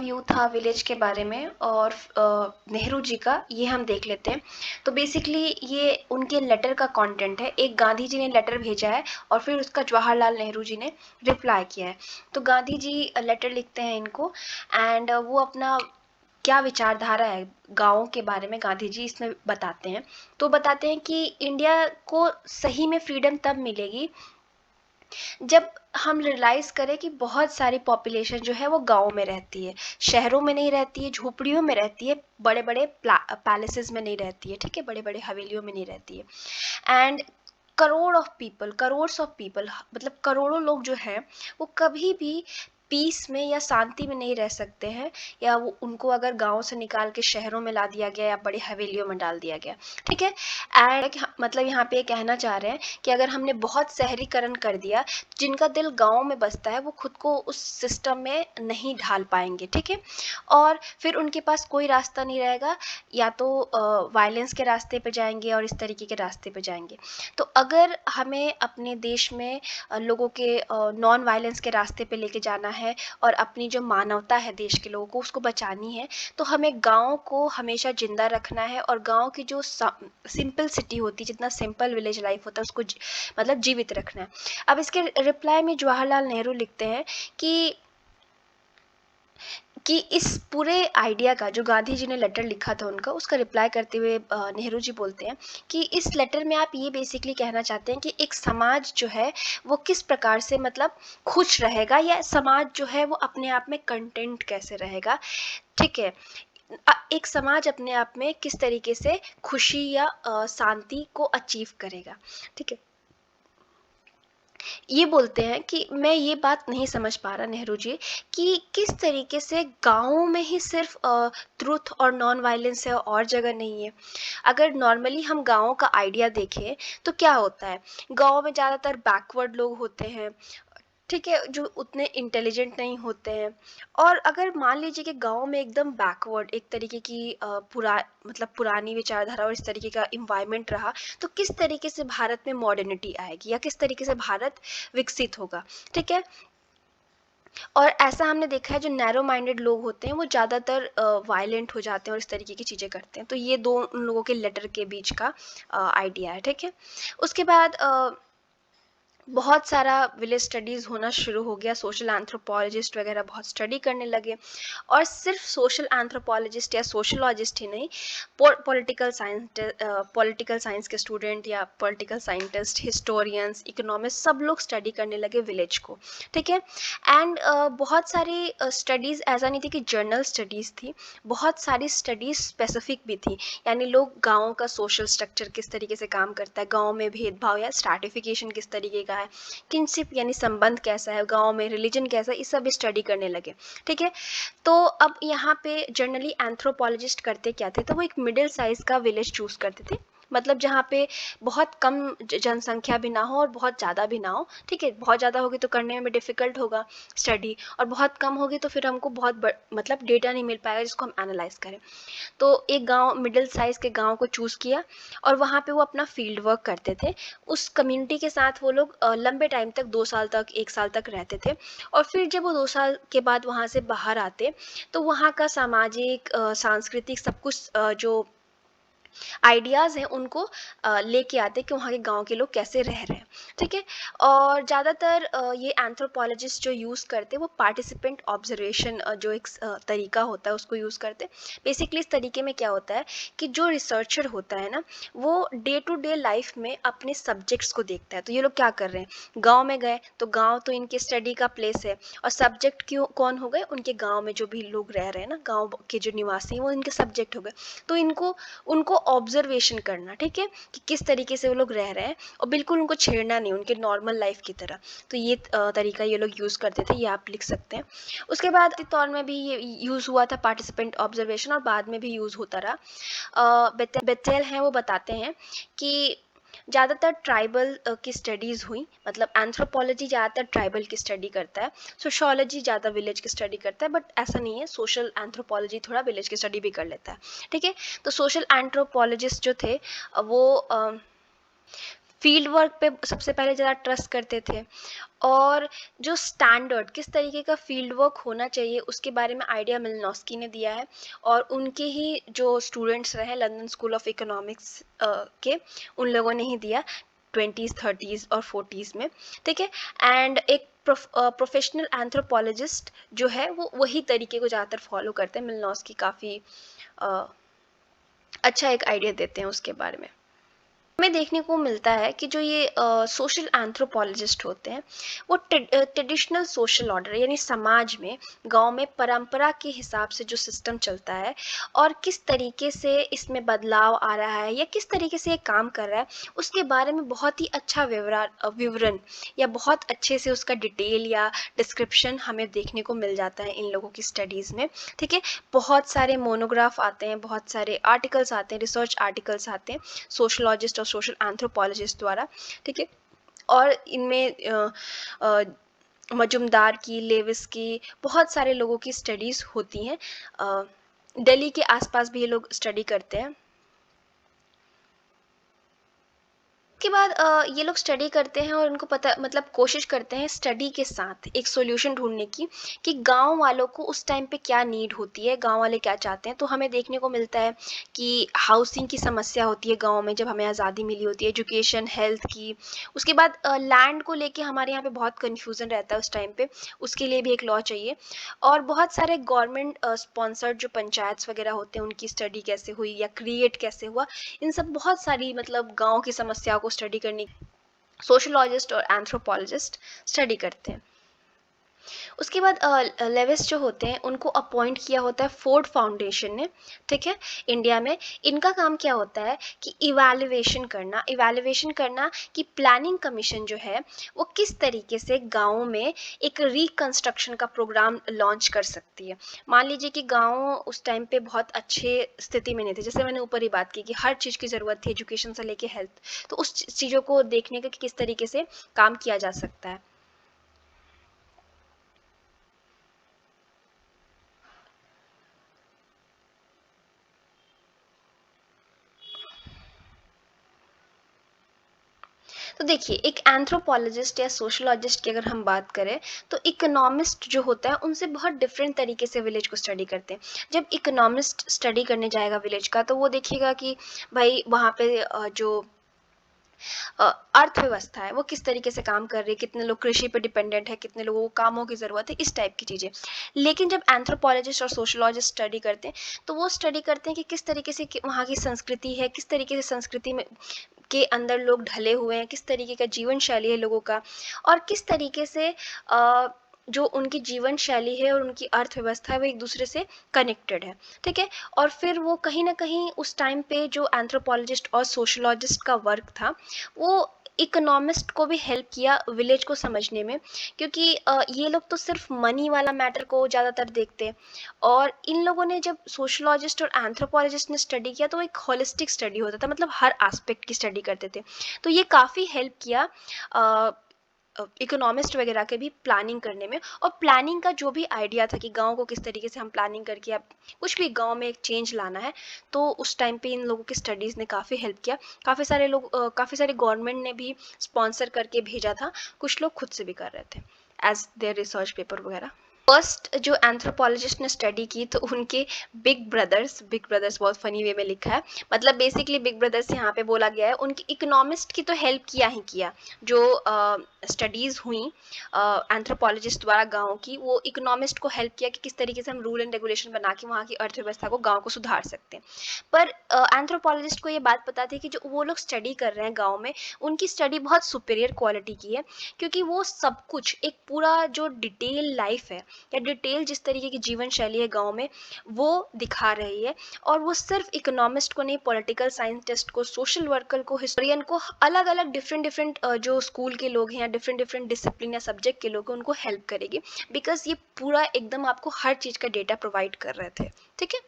View था village के बारे में और नेहरू जी का ये हम देख लेते हैं। तो बेसिकली ये उनके लेटर का कंटेंट है। एक गांधी जी ने लेटर भेजा है और फिर उसका जवाहरलाल नेहरू जी ने रिप्लाई किया है। तो गांधी जी लेटर लिखते हैं इनको एंड वो अपना क्या विचारधारा है गाँवों के बारे में गांधी जी इसमें बताते हैं। तो बताते हैं कि इंडिया को सही में फ्रीडम तब मिलेगी जब हम रियलाइज़ करें कि बहुत सारी पॉपुलेशन जो है वो गाँव में रहती है, शहरों में नहीं रहती है, झोपड़ियों में रहती है, बड़े-बड़े पैलेसेस में नहीं रहती है, ठीक है? बड़े-बड़े हवेलियों में नहीं रहती है। एंड करोड़्स ऑफ पीपल मतलब करोड़ों लोग जो हैं वो कभी भी पीस में या शांति में नहीं रह सकते हैं, या वो उनको अगर गाँव से निकाल के शहरों में ला दिया गया या बड़ी हवेलियों में डाल दिया गया, ठीक है? एंड मतलब यहाँ पे ये कहना चाह रहे हैं कि अगर हमने बहुत शहरीकरण कर दिया, जिनका दिल गाँव में बसता है वो खुद को उस सिस्टम में नहीं ढाल पाएँगे, ठीक है? और फिर उनके पास कोई रास्ता नहीं रहेगा, या तो वायलेंस के रास्ते पे जाएँगे और इस तरीके के रास्ते पे जाएँगे। तो अगर हमें अपने देश में लोगों के नॉन वायलेंस के रास्ते पे लेके जाना है और अपनी जो मानवता है देश के लोगों को उसको बचानी है, तो हमें गाँव को हमेशा ज़िंदा रखना है और गाँव की जो सिंपल सिटी होती है, जितना सिंपल विलेज लाइफ होता है उसको मतलब जीवित रखना है। अब इसके रिप्लाई में जवाहरलाल नेहरू लिखते हैं कि इस पूरे आइडिया का जो गांधी जी ने लेटर लिखा था उनका, उसका रिप्लाई करते हुए नेहरू जी बोलते हैं कि इस लेटर में आप ये बेसिकली कहना चाहते हैं कि एक समाज जो है वो किस प्रकार से मतलब खुश रहेगा, या समाज जो है वो अपने आप में कंटेंट कैसे रहेगा, ठीक है? एक समाज अपने आप में किस तरीके से खुशी या शांति को अचीव करेगा, ठीक है? ये बोलते हैं कि मैं ये बात नहीं समझ पा रहा नेहरू जी कि किस तरीके से गाँव में ही सिर्फ ट्रुथ और नॉन वायलेंस है और जगह नहीं है। अगर नॉर्मली हम गाँव का आइडिया देखें तो क्या होता है, गाँव में ज़्यादातर बैकवर्ड लोग होते हैं, ठीक है, जो उतने इंटेलिजेंट नहीं होते हैं। और अगर मान लीजिए कि गाँव में एकदम बैकवर्ड एक तरीके की मतलब पुरानी विचारधारा और इस तरीके का इन्वायरमेंट रहा, तो किस तरीके से भारत में मॉडर्निटी आएगी या किस तरीके से भारत विकसित होगा, ठीक है? और ऐसा हमने देखा है जो नैरो माइंडेड लोग होते हैं वो ज़्यादातर वायलेंट हो जाते हैं और इस तरीके की चीज़ें करते हैं। तो ये दो उन लोगों के लेटर के बीच का आइडिया है, ठीक है? उसके बाद बहुत सारा विलेज स्टडीज़ होना शुरू हो गया, सोशल एंथ्रोपोलॉजिस्ट वगैरह बहुत स्टडी करने लगे। और सिर्फ सोशल एंथ्रोपोलॉजिस्ट या सोशलॉजिस्ट ही नहीं, पॉलिटिकल साइंस के स्टूडेंट या पॉलिटिकल साइंटिस्ट, हिस्टोरियंस, इकोनॉमिस्ट, सब लोग स्टडी करने लगे विलेज को, ठीक है? एंड बहुत सारी स्टडीज़ ऐसा नहीं थी कि जर्नल स्टडीज़ थी, बहुत सारी स्टडीज़ स्पेसिफिक भी थी। यानी लोग गाँव का सोशल स्ट्रक्चर किस तरीके से काम करता है, गाँव में भेदभाव या स्ट्रैटिफिकेशन किस तरीके का है, किनशिप यानी संबंध कैसा है गाँव में, रिलीजन कैसा है, ये सब स्टडी करने लगे, ठीक है? तो अब यहाँ पे जनरली एंथ्रोपोलॉजिस्ट करते क्या थे, तो वो एक मिडिल साइज का विलेज चूज करते थे, मतलब जहाँ पे बहुत कम जनसंख्या भी ना हो और बहुत ज़्यादा भी ना हो, ठीक है? बहुत ज़्यादा होगी तो करने में डिफ़िकल्ट होगा स्टडी, और बहुत कम होगी तो फिर हमको बहुत मतलब डेटा नहीं मिल पाएगा जिसको हम एनालाइज करें। तो एक गांव, मिडिल साइज़ के गांव को चूज़ किया और वहाँ पे वो अपना फील्ड वर्क करते थे। उस कम्युनिटी के साथ वो लोग लंबे टाइम तक 2 साल तक 1 साल तक रहते थे, और फिर जब वो 2 साल के बाद वहाँ से बाहर आते, तो वहाँ का सामाजिक सांस्कृतिक सब कुछ जो आइडियाज़ हैं उनको लेके आते कि वहाँ के गाँव के लोग कैसे रह रहे हैं, ठीक है? और ज़्यादातर ये एंथ्रोपोलॉजिस्ट जो यूज़ करते हैं वो पार्टिसिपेंट ऑब्जर्वेशन जो एक तरीका होता है उसको यूज़ करते हैं। बेसिकली इस तरीके में क्या होता है कि जो रिसर्चर होता है ना, वो डे टू डे लाइफ में अपने सब्जेक्ट्स को देखता है। तो ये लोग क्या कर रहे हैं, गाँव में गए तो गाँव तो इनके स्टडी का प्लेस है, और सब्जेक्ट क्यों कौन हो गए, उनके गाँव में जो भी लोग रह रहे हैं ना, गाँव के जो निवासी हैं वो इनके सब्जेक्ट हो गए। तो इनको उनको ऑब्जर्वेशन करना, ठीक है, कि किस तरीके से वो लोग रह रहे हैं, और बिल्कुल उनको छेड़ना नहीं उनके नॉर्मल लाइफ की तरह। तो ये तरीका ये लोग यूज़ करते थे, ये आप लिख सकते हैं। उसके बाद के तौर में भी ये यूज़ हुआ था पार्टिसिपेंट ऑब्जर्वेशन, और बाद में भी यूज़ होता रहा। बेटेल हैं वो बताते हैं कि ज़्यादातर ट्राइबल की स्टडीज़ हुई, मतलब एंथ्रोपोलॉजी ज़्यादातर ट्राइबल की स्टडी करता है, सोशियोलॉजी ज़्यादा विलेज की स्टडी करता है, बट ऐसा नहीं है, सोशल एंथ्रोपोलॉजी थोड़ा विलेज की स्टडी भी कर लेता है, ठीक है? तो सोशल एंथ्रोपोलॉजिस्ट जो थे वो फील्ड वर्क पे सबसे पहले ज़्यादा ट्रस्ट करते थे, और जो स्टैंडर्ड किस तरीके का फील्ड वर्क होना चाहिए उसके बारे में आइडिया मिलनॉस्की ने दिया है, और उनके ही जो स्टूडेंट्स रहे लंदन स्कूल ऑफ इकोनॉमिक्स के, उन लोगों ने ही दिया 20s 30s और 40s में, ठीक है। एंड एक प्रोफेशनल एंथ्रोपोलॉजिस्ट जो है वो वही तरीके को ज़्यादातर फॉलो करते हैं। मिलनॉस्की काफ़ी अच्छा एक आइडिया देते हैं उसके बारे में। हमें देखने को मिलता है कि जो ये सोशल एंथ्रोपोलॉजिस्ट होते हैं वो ट्रेडिशनल सोशल ऑर्डर यानी समाज में, गांव में परंपरा के हिसाब से जो सिस्टम चलता है और किस तरीके से इसमें बदलाव आ रहा है या किस तरीके से ये काम कर रहा है, उसके बारे में बहुत ही अच्छा विवरण या बहुत अच्छे से उसका डिटेल या डिस्क्रिप्शन हमें देखने को मिल जाता है इन लोगों की स्टडीज़ में, ठीक है। बहुत सारे मोनोग्राफ आते हैं, बहुत सारे आर्टिकल्स आते हैं, रिसर्च आर्टिकल्स आते हैं सोशलॉजिस्ट और सोशल एंथ्रोपोलॉजिस्ट द्वारा, ठीक है। और इनमें मजुमदार की, लेविस की, बहुत सारे लोगों की स्टडीज़ होती हैं। दिल्ली के आसपास भी ये लोग स्टडी करते हैं। उसके बाद ये लोग स्टडी करते हैं और उनको पता मतलब कोशिश करते हैं स्टडी के साथ एक सॉल्यूशन ढूंढने की कि गांव वालों को उस टाइम पे क्या नीड होती है, गांव वाले क्या चाहते हैं। तो हमें देखने को मिलता है कि हाउसिंग की समस्या होती है गांव में जब हमें आज़ादी मिली होती है, एजुकेशन, हेल्थ की। उसके बाद लैंड को लेके हमारे यहाँ पे बहुत कन्फ्यूज़न रहता है उस टाइम पे, उसके लिए भी एक लॉ चाहिए। और बहुत सारे गवर्नमेंट स्पॉन्सर्ड जो पंचायत वगैरह होते हैं उनकी स्टडी कैसे हुई या क्रिएट कैसे हुआ, इन सब बहुत सारी मतलब गांव की समस्याओं को स्टडी करने सोशोलॉजिस्ट और एंथ्रोपोलॉजिस्ट स्टडी करते हैं। उसके बाद लेविस जो होते हैं उनको अपॉइंट किया होता है फोर्ड फाउंडेशन ने, ठीक है, इंडिया में। इनका काम क्या होता है कि इवैल्यूएशन करना कि प्लानिंग कमीशन जो है वो किस तरीके से गाँव में एक रिकंस्ट्रक्शन का प्रोग्राम लॉन्च कर सकती है। मान लीजिए कि गाँव उस टाइम पे बहुत अच्छे स्थिति में नहीं थे, जैसे मैंने ऊपर ही बात की कि हर चीज़ की ज़रूरत थी, एजुकेशन से लेके हेल्थ, तो उस चीज़ों को देखने का कि किस तरीके से काम किया जा सकता है। तो देखिए, एक एंथ्रोपोलॉजिस्ट या सोशोलॉजिस्ट की अगर हम बात करें तो इकोनॉमिस्ट जो होता है उनसे बहुत डिफरेंट तरीके से विलेज को स्टडी करते हैं। जब इकोनॉमिस्ट स्टडी करने जाएगा विलेज का तो वो देखिएगा कि भाई वहाँ पे जो अर्थव्यवस्था है वो किस तरीके से काम कर रही है, कितने लोग कृषि पर डिपेंडेंट है, कितने लोगों को कामों की ज़रूरत है, इस टाइप की चीज़ें। लेकिन जब एंथ्रोपोलॉजिस्ट और सोशोलॉजिस्ट स्टडी करते हैं तो वो स्टडी करते हैं कि किस तरीके से वहाँ की संस्कृति है, किस तरीके से संस्कृति में के अंदर लोग ढले हुए हैं, किस तरीके का जीवन शैली है लोगों का, और किस तरीके से जो उनकी जीवन शैली है और उनकी अर्थव्यवस्था है वो एक दूसरे से कनेक्टेड है, ठीक है। और फिर वो कहीं ना कहीं उस टाइम पे जो एंथ्रोपोलॉजिस्ट और सोशोलॉजिस्ट का वर्क था वो इकोनॉमिस्ट को भी हेल्प किया विलेज को समझने में, क्योंकि ये लोग तो सिर्फ मनी वाला मैटर को ज़्यादातर देखते हैं, और इन लोगों ने जब सोशोलॉजिस्ट और एंथ्रोपोलॉजिस्ट ने स्टडी किया तो एक होलिस्टिक स्टडी होता था, मतलब हर एस्पेक्ट की स्टडी करते थे। तो ये काफ़ी हेल्प किया इकोनॉमिस्ट वगैरह के भी प्लानिंग करने में, और प्लानिंग का जो भी आइडिया था कि गांव को किस तरीके से हम प्लानिंग करके अब कुछ भी गांव में एक चेंज लाना है, तो उस टाइम पे इन लोगों की स्टडीज़ ने काफ़ी हेल्प किया। काफ़ी सारे लोग काफ़ी सारे गवर्नमेंट ने भी स्पॉन्सर करके भेजा था, कुछ लोग खुद से भी कर रहे थे एज देयर रिसर्च पेपर वगैरह। फर्स्ट जो एंथ्रोपोलॉजिस्ट ने स्टडी की तो उनके बिग ब्रदर्स बहुत फनी वे में लिखा है, मतलब बेसिकली बिग ब्रदर्स यहाँ पे बोला गया है, उनकी इकोनॉमिस्ट की तो हेल्प किया ही किया, जो स्टडीज़ हुई एंथ्रोपोलॉजिस्ट द्वारा गाँव की, वो इकोनॉमिस्ट को हेल्प किया कि किस तरीके से हम रूल एंड रेगुलेशन बना के वहाँ की अर्थव्यवस्था को, गाँव को सुधार सकते हैं। पर एंथ्रोपोलॉजिस्ट को ये बात पता थी कि जो वो लोग स्टडी कर रहे हैं गाँव में, उनकी स्टडी बहुत सुपीरियर क्वालिटी की है, क्योंकि वो सब कुछ एक पूरा जो डिटेल लाइफ है या डिटेल जिस तरीके की जीवन शैली है गांव में वो दिखा रही है। और वो सिर्फ इकोनॉमिस्ट को नहीं, पॉलिटिकल साइंटिस्ट को, सोशल वर्कर को, हिस्टोरियन को, अलग अलग डिफरेंट डिफरेंट जो स्कूल के लोग हैं या डिफरेंट डिफरेंट डिसिप्लिन या सब्जेक्ट के लोग हैं उनको हेल्प करेगी, बिकॉज ये पूरा एकदम आपको हर चीज़ का डेटा प्रोवाइड कर रहे थे, ठीक है।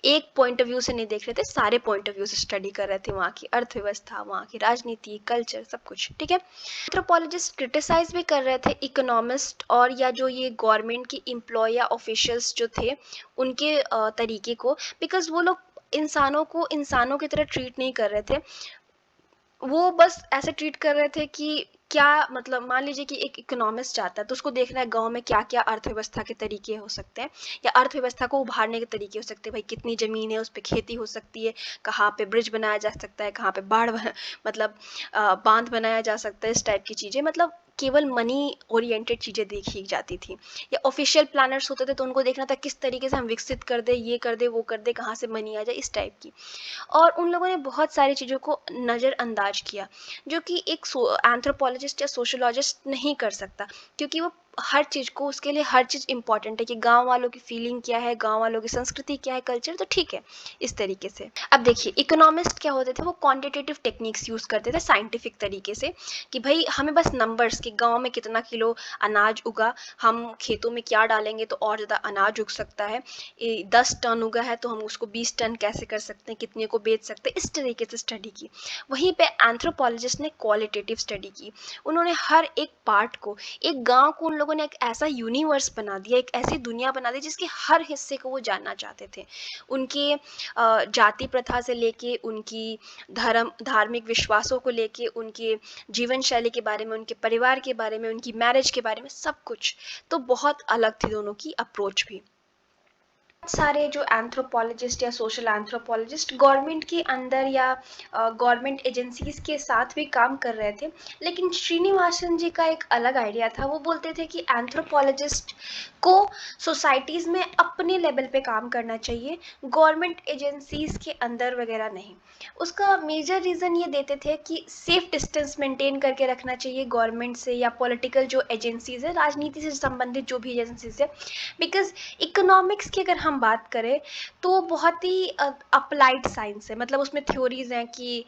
एक पॉइंट ऑफ व्यू से नहीं देख रहे थे, सारे पॉइंट ऑफ व्यू से स्टडी कर रहे थे, वहाँ की अर्थव्यवस्था, वहाँ की राजनीति, कल्चर, सब कुछ, ठीक है। एंथ्रोपोलॉजिस्ट क्रिटिसाइज भी कर रहे थे इकोनॉमिस्ट और या जो ये गवर्नमेंट की एम्प्लॉय या ऑफिशियल्स जो थे उनके तरीके को, बिकॉज वो लोग इंसानों को इंसानों की तरह ट्रीट नहीं कर रहे थे, वो बस ऐसे ट्रीट कर रहे थे कि क्या मतलब, मान लीजिए कि एक इकोनॉमिस्ट जाता है तो उसको देखना है गांव में क्या क्या अर्थव्यवस्था के तरीके हो सकते हैं, या अर्थव्यवस्था को उभारने के तरीके हो सकते हैं। भाई कितनी जमीन है, उस पर खेती हो सकती है, कहाँ पे ब्रिज बनाया जा सकता है, कहाँ पे मतलब बांध बनाया जा सकता है, इस टाइप की चीजें, मतलब केवल मनी ओरिएंटेड चीजें देखी जाती थी। या ऑफिशियल प्लानर्स होते थे तो उनको देखना था किस तरीके से हम विकसित कर दे, ये कर दे, वो कर दे, कहाँ से मनी आ जाए, इस टाइप की। और उन लोगों ने बहुत सारी चीज़ों को नज़रअंदाज किया, जो कि एक एंथ्रोपोलॉजिस्ट या सोशोलॉजिस्ट नहीं कर सकता, क्योंकि वो हर चीज़ को, उसके लिए हर चीज़ इंपॉर्टेंट है कि गांव वालों की फीलिंग क्या है, गांव वालों की संस्कृति क्या है, कल्चर, तो ठीक है इस तरीके से। अब देखिए इकोनॉमिस्ट क्या होते थे, वो क्वांटिटेटिव टेक्निक्स यूज़ करते थे साइंटिफिक तरीके से, कि भाई हमें बस नंबर्स, कि गांव में कितना किलो अनाज उगा, हम खेतों में क्या डालेंगे तो और ज़्यादा अनाज उग सकता है, 10 टन उगा है तो हम उसको 20 टन कैसे कर सकते हैं, कितने को बेच सकते हैं, इस तरीके से स्टडी की। वहीं पे एंथ्रोपोलॉजिस्ट ने क्वालिटेटिव स्टडी की। उन्होंने हर एक पार्ट को, एक गांव को उन लोगों ने एक ऐसा यूनिवर्स बना दिया, एक ऐसी दुनिया बना दी जिसके हर हिस्से को वो जानना चाहते थे। उनके जाति प्रथा से लेके, उनकी धार्मिक विश्वासों को लेके, उनके जीवन शैली के बारे में, उनके परिवार के बारे में, उनकी मैरिज के बारे में, सब कुछ। तो बहुत अलग थी दोनों की अप्रोच भी। सारे जो एंथ्रोपोलॉजिस्ट या सोशल एंथ्रोपोलॉजिस्ट गवर्नमेंट के अंदर या गवर्नमेंट एजेंसीज के साथ भी काम कर रहे थे, लेकिन श्रीनिवासन जी का एक अलग आइडिया था। वो बोलते थे कि एंथ्रोपोलॉजिस्ट को सोसाइटीज़ में अपने लेवल पे काम करना चाहिए, गवर्नमेंट एजेंसीज के अंदर वगैरह नहीं। उसका मेजर रीज़न ये देते थे कि सेफ डिस्टेंस मेंटेन करके रखना चाहिए गवर्नमेंट से, या पॉलिटिकल जो एजेंसीज है, राजनीति से संबंधित जो भी एजेंसीज है। बिकॉज इकोनॉमिक्स की अगर हम बात करें तो बहुत ही अप्लाइड साइंस है, मतलब उसमें थ्योरीज हैं कि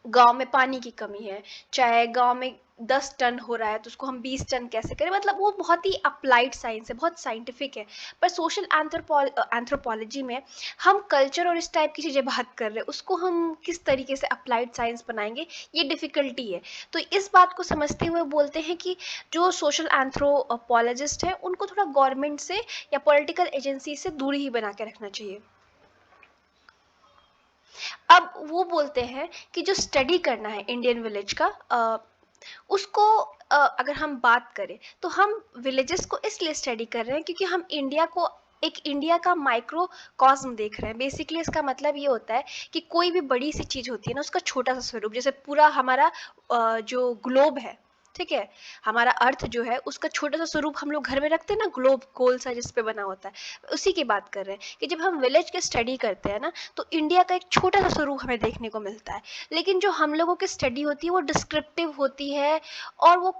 गांव में पानी की कमी है, चाहे गांव में 10 टन हो रहा है तो उसको हम 20 टन कैसे करें, मतलब वो बहुत ही अप्लाइड साइंस है, बहुत साइंटिफिक है। पर सोशल एंथ्रोपोलॉजी में हम कल्चर और इस टाइप की चीज़ें बात कर रहे हैं, उसको हम किस तरीके से अप्लाइड साइंस बनाएंगे, ये डिफ़िकल्टी है। तो इस बात को समझते हुए बोलते हैं कि जो सोशल एंथ्रोपोलॉजिस्ट है उनको थोड़ा गवर्नमेंट से या पॉलिटिकल एजेंसी से दूरी ही बना के रखना चाहिए। अब वो बोलते हैं कि जो स्टडी करना है इंडियन विलेज का, उसको अगर हम बात करें तो हम विलेजेस को इसलिए स्टडी कर रहे हैं क्योंकि हम इंडिया को, एक इंडिया का माइक्रो कॉस्म देख रहे हैं। बेसिकली इसका मतलब ये होता है कि कोई भी बड़ी सी चीज़ होती है ना, उसका छोटा सा स्वरूप, जैसे पूरा हमारा जो ग्लोब है, ठीक है, हमारा अर्थ जो है उसका छोटा सा स्वरूप हम लोग घर में रखते हैं ना, ग्लोब गोल सा जिस पे बना होता है, उसी की बात कर रहे हैं कि जब हम विलेज के स्टडी करते हैं ना तो इंडिया का एक छोटा सा स्वरूप हमें देखने को मिलता है। लेकिन जो हम लोगों की स्टडी होती है वो डिस्क्रिप्टिव होती है, और वो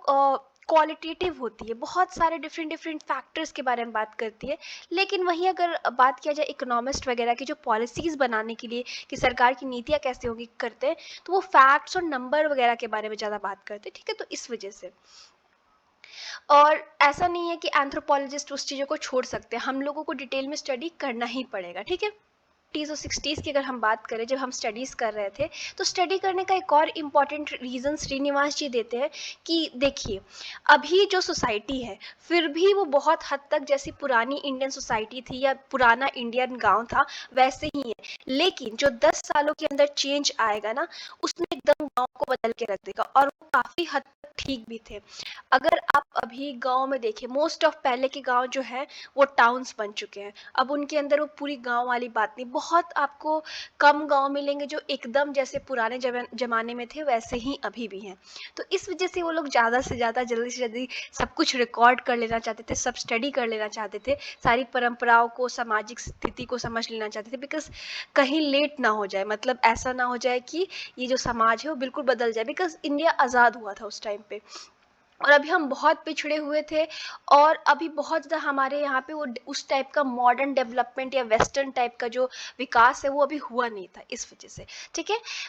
क्वालिटेटिव होती है, बहुत सारे डिफरेंट डिफरेंट फैक्टर्स के बारे में बात करती है। लेकिन वहीं अगर बात किया जाए इकोनॉमिस्ट वगैरह की, जो पॉलिसीज़ बनाने के लिए कि सरकार की नीतियाँ कैसे होगी करते हैं, तो वो फैक्ट्स और नंबर वगैरह के बारे में ज़्यादा बात करते हैं, ठीक है, तो इस वजह से। और ऐसा नहीं है कि एंथ्रोपोलॉजिस्ट उस चीज़ों को छोड़ सकते हैं, हम लोगों को डिटेल में स्टडी करना ही पड़ेगा, ठीक है। 50s और 60s की अगर हम बात करें, जब हम स्टडीज़ कर रहे थे, तो स्टडी करने का एक और इम्पॉर्टेंट रीज़न श्रीनिवास जी देते हैं कि देखिए अभी जो सोसाइटी है फिर भी वो बहुत हद तक जैसी पुरानी इंडियन सोसाइटी थी या पुराना इंडियन गांव था वैसे ही है। लेकिन जो 10 सालों के अंदर चेंज आएगा ना, उसने एकदम गांव को बदल के रख देगा, और वो काफ़ी हद तक ठीक भी थे। अगर आप अभी गांव में देखें, मोस्ट ऑफ पहले के गांव जो है वो टाउन्स बन चुके हैं। अब उनके अंदर वो पूरी गांव वाली बात नहीं, बहुत आपको कम गांव मिलेंगे जो एकदम जैसे पुराने जमाने में थे वैसे ही अभी भी हैं। तो इस वजह से वो लोग ज़्यादा से ज़्यादा जल्दी से जल्दी सब कुछ रिकॉर्ड कर लेना चाहते थे, सब स्टडी कर लेना चाहते थे, सारी परंपराओं को, सामाजिक स्थिति को समझ लेना चाहते थे, बिकॉज कहीं लेट ना हो जाए, मतलब ऐसा ना हो जाए कि ये जो समाज है वो बिल्कुल बदल जाए, बिकॉज इंडिया आज़ाद हुआ था उस टाइम पे, और अभी हम बहुत पिछड़े हुए थे। और अभी बहुत ज़्यादा हमारे यहाँ पे वो उस टाइप का मॉडर्न डेवलपमेंट या वेस्टर्न टाइप का जो विकास है वो अभी हुआ नहीं था, इस वजह से, ठीक है।